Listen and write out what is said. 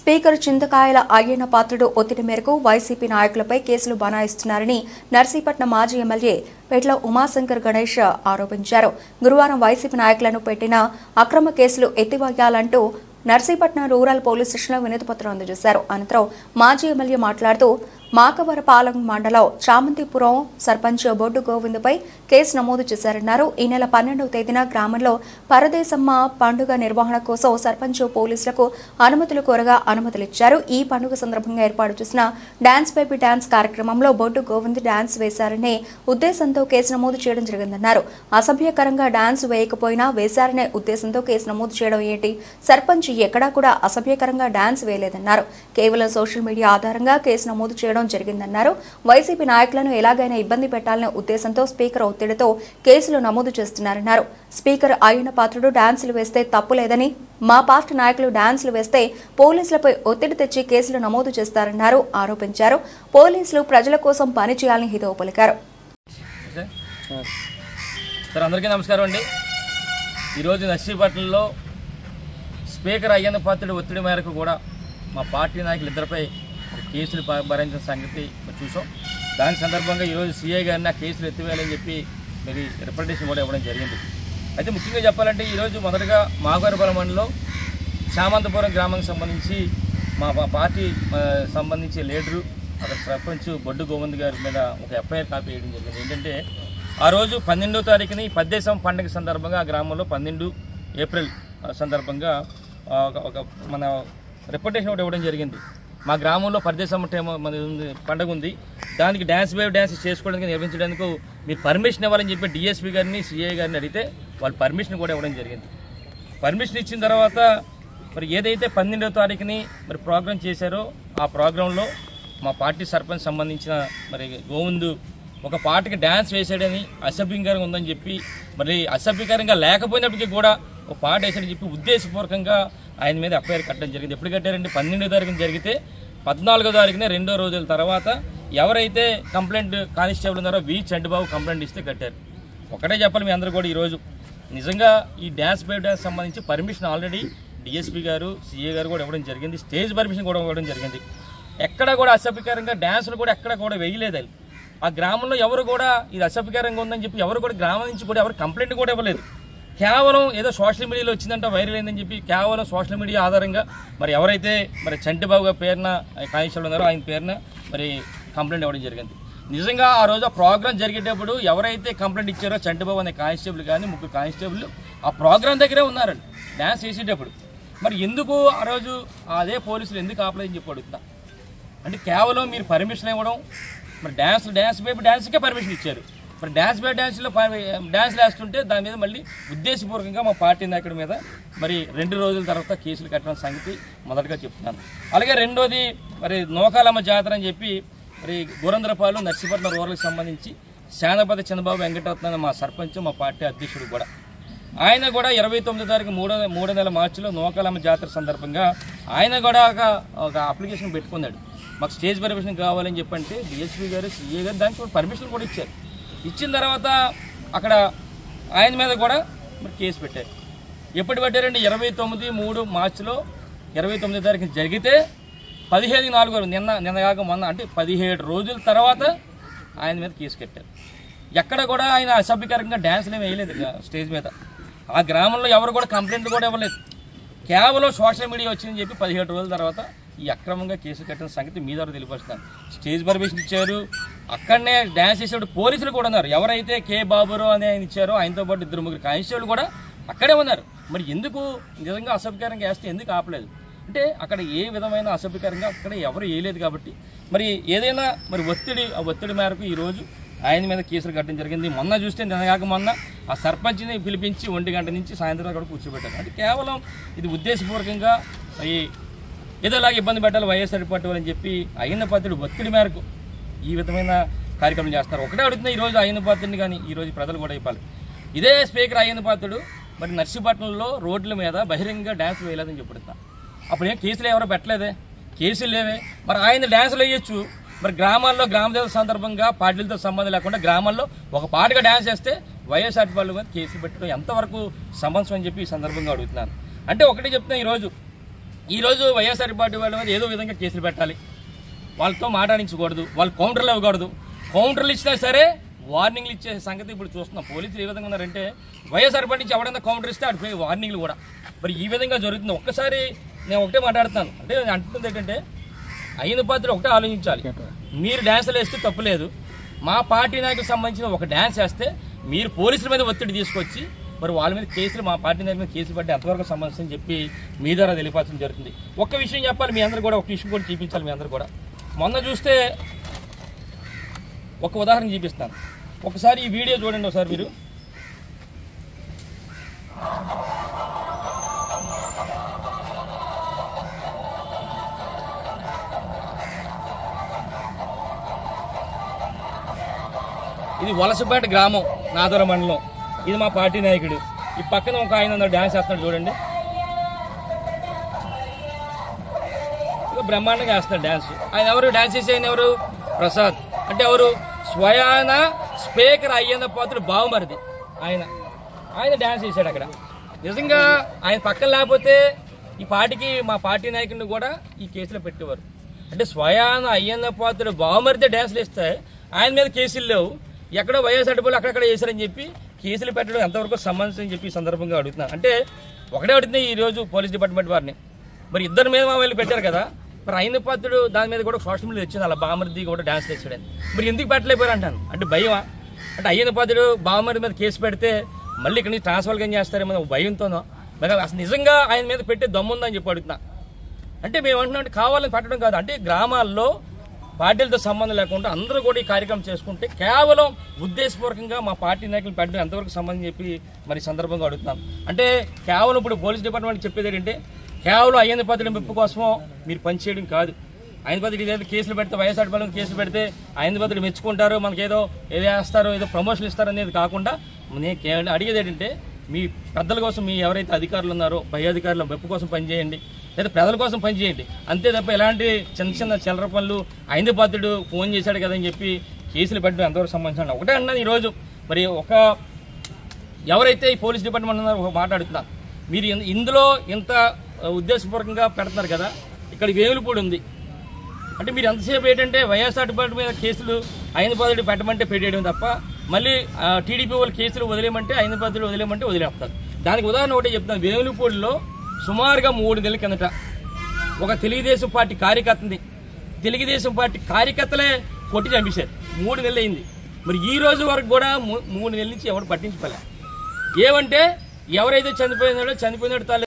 Speaker చింతకాయల అయ్యన్న పాత్రుడు ఒత్తిడి మేరకు YCP నాయకులపై కేసులు బనాయిస్తున్నారని నర్సీపట్నం మాజీ ఎమ్మెల్యే పెట్ల ఉమాశంకర్ గణేష్ ఆరోపించారు. గురువారం వైసీపీ నాయకులను పెట్టిన అక్రమ కేసులు ఎత్తివేయాలంటూ నర్సీపట్నం రూరల్ పోలీస్ స్టేషన్లో వినతిపత్రం అందజేశారు. అనంతరం మాజీ ఎమ్మెల్యే మాట్లాడుతూ మాకవరపాలెం మండలం చామంతిపురం సర్పంచ్ బొడ్డు గోవింద్పై కేసు నమోదు చేశారన్నారు. ఈ నెల 12వ తేదీన గ్రామంలో పరదేశమ్మ పండుగ నిర్వహణ కోసం సర్పంచ్ పోలీసులకు అనుమతులు కోరగా అనుమతులిచ్చారు. ఈ పండుగ సందర్భంగా ఏర్పాటు చేసిన డాన్స్ బేబీ డాన్స్ కార్యక్రమంలో బొడ్డు గోవింద్ డాన్స్ వేశారనే ఉద్దేశంతో కేసు నమోదు చేయడం జరిగిందన్నారు. అసభ్యకరంగా డాన్స్ వేయకపోయినా వేశారనే ఉద్దేశంతో కేసు నమోదు చేయడం ఏంటి? సర్పంచ్ ఎక్కడా కూడా అసభ్యకరంగా డాన్స్ వేయలేదన్నారు. కేవలం సోషల్ మీడియా ఆధారంగా కేసు నమోదు చేయడం జరిగిందన్నారు. వైసీపీ నాయకులను ఎలాగైనా ఇబ్బంది పెట్టాలనే ఉద్దేశంతో స్పీకర్ ఒత్తిడితో కేసులు నమోదు చేస్తున్నారన్నారు. స్పీకర్ అయ్యన్న పాత్రుడు డాన్సులు వేస్తే తప్పులేదని, మా పార్టీ నాయకులు డాన్సులు వేస్తే పోలీసులపై ఒత్తిడి తెచ్చి కేసులు నమోదు చేస్తారన్నారు ఆరోపించారు. పోలీసులు ప్రజల కోసం పని చేయాలని హితవు పలికారు. అందరికీ నమస్కారం అండి. ఈరోజు నర్సీపట్నంలో స్పీకర్ అయ్యన్న పాత్రుడు ఒత్తిడి మేరకు కూడా మా పార్టీ నాయకులు ఇద్దరిపై కేసులు భరించిన సంగతి చూసాం. దాని సందర్భంగా ఈరోజు సీఐ గారిని ఆ కేసులు ఎత్తివేయాలని చెప్పి మరి రిప్రజెంటేషన్ కూడా ఇవ్వడం జరిగింది. అయితే ముఖ్యంగా చెప్పాలంటే ఈరోజు మొదటగా మాగవరపాలెం మండలంలో చామంతపురం గ్రామానికి సంబంధించి మా పార్టీ సంబంధించి లీడరు అక్కడ సర్పంచ్ బొడ్డు గోవింద్ గారి మీద ఒక ఎఫ్ఐఆర్ కాపీ వేయడం జరిగింది. ఏంటంటే ఆ రోజు 12వ తారీఖుని పద్దేశం పండుగ సందర్భంగా ఆ గ్రామంలో 12 ఏప్రిల్ సందర్భంగా ఒక మన రిప్రజెంటేషన్ ఒకటి ఇవ్వడం జరిగింది. మా గ్రామంలో పరదేశం పండుగ ఉంది, దానికి డ్యాన్స్ బేబీ డ్యాన్స్ చేసుకోవడానికి నిర్వహించడానికి మీరు పర్మిషన్ ఇవ్వాలని చెప్పి డిఎస్పీ గారిని సిఐ గారిని అడిగితే వాళ్ళు పర్మిషన్ కూడా ఇవ్వడం జరిగింది. పర్మిషన్ ఇచ్చిన తర్వాత మరి ఏదైతే 12వ తారీఖుని మరి ప్రోగ్రాం చేశారో ఆ ప్రోగ్రాంలో మా పార్టీ సర్పంచ్ సంబంధించిన మరి గోవింద్ ఒక పాటకి డ్యాన్స్ వేసాడని అసభ్యంకరంగా ఉందని చెప్పి మరి అసభ్యకరంగా లేకపోయినప్పటికీ కూడా ఒక పాట వేసాడని చెప్పి ఉద్దేశపూర్వకంగా ఆయన మీద ఎఫ్ఐఆర్ కట్టడం జరిగింది. ఎప్పుడు కట్టారంటే 12వ తారీఖున జరిగితే 14వ తారీఖున 2 రోజుల తర్వాత ఎవరైతే కంప్లైంట్ కానిస్టేబుల్ ఉన్నారో చంటిబాబు కంప్లైంట్ ఇస్తే కట్టారు. ఒకటే చెప్పాలి మీ అందరూ కూడా ఈరోజు నిజంగా ఈ డ్యాన్స్ బేబీ డ్యాన్స్ సంబంధించి పర్మిషన్ ఆల్రెడీ డిఎస్పీ గారు సిఏ గారు కూడా ఇవ్వడం జరిగింది. స్టేజ్ పర్మిషన్ కూడా ఇవ్వడం జరిగింది. ఎక్కడ కూడా అసభ్యకరంగా డ్యాన్సులు కూడా ఎక్కడ కూడా వేయలేదు. ఆ గ్రామంలో ఎవరు కూడా ఇది అసభ్యకరంగా ఉందని చెప్పి ఎవరు కూడా గ్రామం నుంచి కూడా ఎవరు కంప్లైంట్ కూడా ఇవ్వలేదు. కేవలం ఏదో సోషల్ మీడియాలో వచ్చిందంట వైరల్ అయిందని చెప్పి కేవలం సోషల్ మీడియా ఆధారంగా మరి ఎవరైతే మరి చంటిబాబు పేరున కానిస్టేబుల్ ఉన్నారో ఆయన పేరున మరి కంప్లైంట్ ఇవ్వడం జరిగింది. నిజంగా ఆ రోజు ఆ ప్రోగ్రాం జరిగేటప్పుడు ఎవరైతే కంప్లైంట్ ఇచ్చారో చంటిబాబు అనే కానిస్టేబుల్ కానీ 3 కానిస్టేబుల్ ఆ ప్రోగ్రాం దగ్గరే ఉన్నారండి డ్యాన్స్ వేసేటప్పుడు. మరి ఎందుకు ఆ రోజు అదే పోలీసులు ఎందుకు ఆపలేదని చెప్పి అడుగుతా. అంటే కేవలం మీరు పర్మిషన్ ఇవ్వడం మరి డ్యాన్స్ బేబీ డ్యాన్స్కే పర్మిషన్ ఇచ్చారు. మరి డ్యాన్స్ బేబీ డ్యాన్స్లో డ్యాన్స్లు వేస్తుంటే దాని మీద మళ్ళీ ఉద్దేశపూర్వకంగా మా పార్టీ నాయకుడి మీద మరి 2 రోజుల తర్వాత కేసులు కట్టడం సంగతి మొదటగా చెప్తున్నాను. అలాగే రెండోది మరి నోకాలమ్మ జాతర అని చెప్పి మరి గురందరపాలెం నర్సీపట్నం రూరల్కి సంబంధించి శానపతి చంద్రబాబు వెంకటరత్న మా సర్పంచ్ మా పార్టీ అధ్యక్షుడు కూడా ఆయన కూడా 29వ తారీఖు 3వ నెల మార్చిలో నోకాలమ్మ జాతర సందర్భంగా ఆయన కూడా ఒక అప్లికేషన్ పెట్టుకున్నాడు. మాకు స్టేజ్ పర్మిషన్ కావాలని చెప్పంటే డిఎస్పీ గారు సిఏ గారు దానికి పర్మిషన్ కూడా ఇచ్చారు. ఇచ్చిన తర్వాత అక్కడ ఆయన మీద కూడా మరి కేసు పెట్టారు. ఎప్పుడు పెట్టారంటే 29 మార్చిలో 29వ తారీఖు జరిగితే 15/4 నిన్న కాక మొన్న అంటే 17 రోజుల తర్వాత ఆయన మీద కేసు కట్టారు. ఎక్కడ కూడా ఆయన అసభ్యకరంగా డ్యాన్స్లు ఏమి వేయలేదు స్టేజ్ మీద. ఆ గ్రామంలో ఎవరు కూడా కంప్లైంట్ కూడా ఇవ్వలేదు. కేవలం సోషల్ మీడియా వచ్చిందని చెప్పి 17 రోజుల తర్వాత ఈ అక్రమంగా కేసు కట్టిన సంగతి మీ ద్వారా తెలియపరుస్తున్నాను. స్టేజ్ పర్మిషన్ ఇచ్చారు, అక్కడనే డ్యాన్స్ చేసేవాడు పోలీసులు కూడా ఉన్నారు. ఎవరైతే కే బాబురావు అని ఆయన ఇచ్చారో ఆయనతో పాటు 2-3 కానిస్టేబుల్ కూడా అక్కడే ఉన్నారు. మరి ఎందుకు నిజంగా అసభ్యకరంగా వేస్తే ఎందుకు ఆపలేదు అంటే అక్కడ ఏ విధమైన అసభ్యకరంగా అక్కడ ఎవరు వేయలేదు కాబట్టి మరి ఏదైనా మరి ఒత్తిడి మేరకు ఈరోజు ఆయన మీద కేసులు కట్టడం జరిగింది. మొన్న చూస్తే నిన్నగాక మొన్న ఆ సర్పంచ్ని పిలిపించి 1 గంట నుంచి సాయంత్రం కూడా కూర్చోబెట్టారు. అంటే కేవలం ఇది ఉద్దేశపూర్వకంగా ఏదోలాగా ఇబ్బంది పెట్టాలి వైఎస్ఆర్ పార్టీ అని చెప్పి అయ్యన్న పాత్రుడు ఒత్తిడి మేరకు ఈ విధమైన కార్యక్రమం చేస్తారు. ఒకటే అడుగుతున్నా ఈరోజు అయ్యన్న పాత్రుడిని కానీ ఈరోజు ప్రజలు కూడా చెప్పాలి. ఇదే స్పీకర్ అయ్యన్న పాత్రుడు మరి నర్సీపట్నంలో రోడ్ల మీద బహిరంగంగా డ్యాన్స్ వేయలేదని చెప్పుడుతా. అప్పుడు ఏం కేసులు ఎవరో పెట్టలేదే, కేసులు లేవే. మరి ఆయన డ్యాన్సులు వేయొచ్చు. మరి గ్రామాల్లో గ్రామదేవత సందర్భంగా పార్టీలతో సంబంధం లేకుండా గ్రామాల్లో ఒక పాటగా డ్యాన్స్ చేస్తే వైఎస్ఆర్ పార్టీ మీద కేసులు పెట్టడం ఎంతవరకు సంబంధం అని చెప్పి ఈ సందర్భంగా అడుగుతున్నాను. అంటే ఒకటి చెప్తున్నా, ఈరోజు ఈరోజు వైఎస్ఆర్ పార్టీ వాళ్ళ మీద ఏదో విధంగా కేసులు పెట్టాలి, వాళ్ళతో మాట్లాడించకూడదు, వాళ్ళు కౌంటర్లు ఇవ్వకూడదు. కౌంటర్లు ఇచ్చినా సరే వార్నింగ్లు ఇచ్చే సంగతి ఇప్పుడు చూస్తున్నాం. పోలీసులు ఏ విధంగా ఉన్నారంటే వైఎస్ఆర్ పార్టీ నుంచి ఎవరైనా కౌంటర్ ఇస్తే అటు వార్నింగ్లు కూడా మరి ఈ విధంగా జరుగుతుంది. ఒక్కసారి నేను ఒకటే మాట్లాడుతున్నాను, అంటే నేను అంటున్నది ఏంటంటే అయిన పాత్ర ఒకటే ఆలోచించాలి. మీరు డ్యాన్సులు వేస్తే తప్పులేదు, మా పార్టీ నాయకులకు సంబంధించిన ఒక డ్యాన్స్ వేస్తే మీరు పోలీసుల మీద ఒత్తిడి తీసుకొచ్చి మరి వాళ్ళ మీద కేసులు, మా పార్టీ నాయకుల మీద కేసులు పట్టి ఎంతవరకు సంబంధించి అని చెప్పి మీ ద్వారా తెలియపరచడం జరుగుతుంది. ఒక్క విషయం చెప్పాలి మీ అందరూ కూడా, ఒక విషయం కూడా చూపించాలి మీ అందరూ కూడా. మొన్న చూస్తే ఒక ఉదాహరణ చూపిస్తాను, ఒకసారి ఈ వీడియో చూడండి ఒకసారి మీరు. ఇది వలసపేట గ్రామం, నాదోర మండలం. ఇది మా పార్టీ నాయకుడు. ఈ పక్కన ఒక ఆయన డ్యాన్స్ వేస్తున్నాడు చూడండి, బ్రహ్మాండంగా వేస్తున్నాడు డ్యాన్స్. ఆయన ఎవరు డ్యాన్స్ చేసే ఆయన ఎవరు? ప్రసాద్. అంటే ఎవరు? స్వయాన స్పీకర్ అయ్యేంత పాత్ర బావమరిది ఆయన డ్యాన్స్ చేశాడు అక్కడ. నిజంగా ఆయన పక్కన లేకపోతే ఈ పార్టీకి, మా పార్టీ నాయకుడిని కూడా ఈ కేసులో పెట్టేవారు. అంటే స్వయాన అయ్యేంత పాత్ర బావమరిదే డ్యాన్స్లు ఇస్తే ఆయన మీద కేసులు లేవు, ఎక్కడో వైఎస్ఆర్ పోలు అక్కడక్కడ చేశారని చెప్పి కేసులు పెట్టడం ఎంతవరకు సంబంధించి అని చెప్పి ఈ సందర్భంగా అడుగుతున్నారు. అంటే ఒకటే అడుగుతుంది ఈరోజు పోలీస్ డిపార్ట్మెంట్ వారిని, మరి ఇద్దరి మీద మా వాళ్ళు పెట్టారు కదా, మరి అయిన పాత్రుడు దాని మీద కూడా సోషల్ మీడియా వచ్చింది, అలా బామర్ది కూడా డ్యాన్స్ తెచ్చాడని. మరి ఎందుకు పెట్టలేకపోయారు అంటాను. అంటే భయమా? అంటే అయ్యన పాత్రుడు బామర్ది మీద కేసు పెడితే మళ్ళీ ఇక్కడ నుంచి ట్రాన్స్ఫర్ కానీ చేస్తారేమో భయంతోనో, మరి అసలు నిజంగా ఆయన మీద పెట్టే దమ్ముందని చెప్పి అడుగుతున్నా. అంటే మేము అంటున్నాం కావాలని పెట్టడం కాదు, అంటే గ్రామాల్లో పార్టీలతో సంబంధం లేకుండా అందరూ కూడా ఈ కార్యక్రమం చేసుకుంటే కేవలం ఉద్దేశపూర్వకంగా మా పార్టీ నాయకులు పెట్టడం ఎంతవరకు సంబంధం చెప్పి మరి సందర్భంగా అడుగుతున్నాం. అంటే కేవలం ఇప్పుడు పోలీస్ డిపార్ట్మెంట్ చెప్పేది ఏంటంటే కేవలం అయ్యేంద పాత్ర మెప్పు కోసమో మీరు పనిచేయడం కాదు. ఆయన పాత్ర ఏదైతే కేసులు పెడితే వైఎస్ఆర్ పాలన కేసులు పెడితే ఆయన పాత్ర మెచ్చుకుంటారు, మనకి ఏదో వేస్తారో ఏదో ప్రమోషన్ ఇస్తారో అనేది కాకుండా నేను అడిగేది ఏంటంటే మీ పెద్దల కోసం, మీ ఎవరైతే అధికారులు ఉన్నారో పై అధికారుల మెప్పు కోసం పనిచేయండి, లేదా ప్రజల కోసం పనిచేయండి. అంతే తప్ప ఎలాంటి చిన్న చిన్న చిల్లర పనులు అయిన పాత్రుడు ఫోన్ చేశాడు కదా అని చెప్పి కేసులు పెట్టడం ఎంతవరకు సంబంధించిన ఒకటే అన్నది. ఈరోజు మరి ఎవరైతే ఈ పోలీస్ డిపార్ట్మెంట్ ఉన్నారో మాట్లాడుతున్నారు, మీరు ఇందులో ఇంత ఉద్దేశపూర్వకంగా పెడుతున్నారు కదా, ఇక్కడ వేలుపూడి ఉంది. అంటే మీరు ఎంతసేపు ఏంటంటే వైఎస్ఆర్ డిపార్ట్మెంట్ మీద కేసులు అయిన పాత్రుడు పెట్టమంటే పెట్టేయడం తప్ప మళ్ళీ టీడీపీ వాళ్ళు కేసులు వదిలేయమంటే అయిన పాత్రుడు వదిలేయమంటే వదిలేస్తారు. దానికి ఉదాహరణ ఒకటే చెప్తాను. వేలుపూడిలో సుమారుగా 3 నెలల కిందట ఒక తెలుగుదేశం పార్టీ కార్యకర్తని తెలుగుదేశం పార్టీ కార్యకర్తలే కొట్టి చంపేశారు. 3 నెలలు అయింది. మరి ఈ రోజు వరకు కూడా 3 నెలల నుంచి ఎవరు పట్టించుకోలే. ఏమంటే ఎవరైతే చనిపోయినాడో తాలే